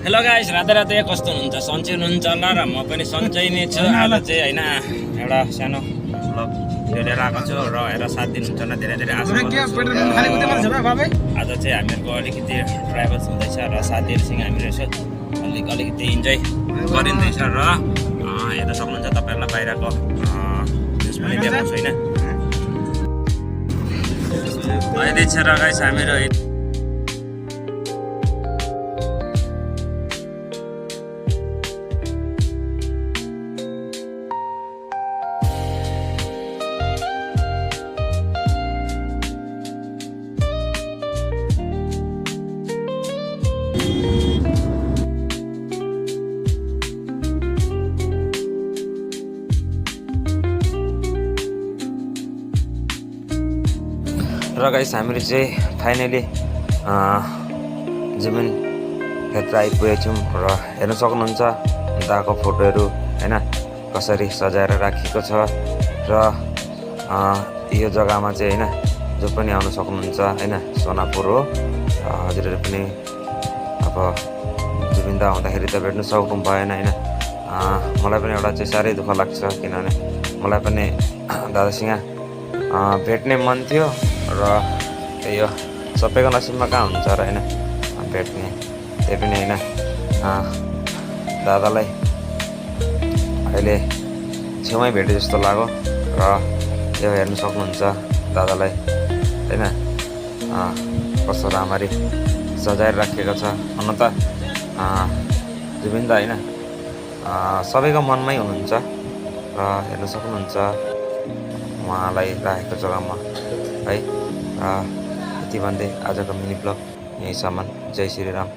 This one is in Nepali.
Hello guys, Radhe Radhe. कस्तो हुनुहुन्छ? सन्चै हुनुहुन्छ होला र म पनि सन्चै नै छु। आज चाहिँ होइन एउटा सानो भ्लग लिएर आएको छु र हेर 7 दिन हुन्छ न, धेरै धेरै आशा गर्छु। आज चाहिँ हामीहरूको अलिकति ट्राभल्स हुँदैछ र साथीहरूसँग हामीहरू यसो अलिकति इन्जोय गरिँदैछ र हेर्न सक्नुहुन्छ तपाईँहरूलाई बाहिरको न्युज पनि देखाउँछु होइन। अहिले चाहिँ र गाइस हामीहरू र गाइस हामीहरू चाहिँ फाइनली जिमिन क्षेत्र आइपुगेको छौँ र हेर्न सक्नुहुन्छ दाको फोटोहरू होइन कसरी सजाएर राखेको छ र यो जग्गामा चाहिँ होइन जो पनि आउन सक्नुहुन्छ होइन। सोनापुर हो। हजुरहरू पनि अब जिमिन दा आउँदाखेरि त भेट्नु सक्नु भएन होइन। मलाई पनि एउटा चाहिँ साह्रै दुःख लाग्छ, किनभने मलाई पनि दादासँग भेट्ने मन थियो र यो सबैको नसिबमा कहाँ हुन्छ र होइन भेट्ने। त्यही पनि होइन दादालाई अहिले छेउमै भेटे जस्तो लाग्यो र यो हेर्नु सक्नुहुन्छ दादालाई होइन कस्तो राम्ररी सजाएर राखिएको छ। हुन त जिमिन दा होइन सबैको मनमै हुनुहुन्छ र हेर्न सक्नुहुन्छ उहाँलाई राखेको जग्गामा है। यति भन्दै आजको मिनी ब्लग यहीँसम्म। जय श्री राम।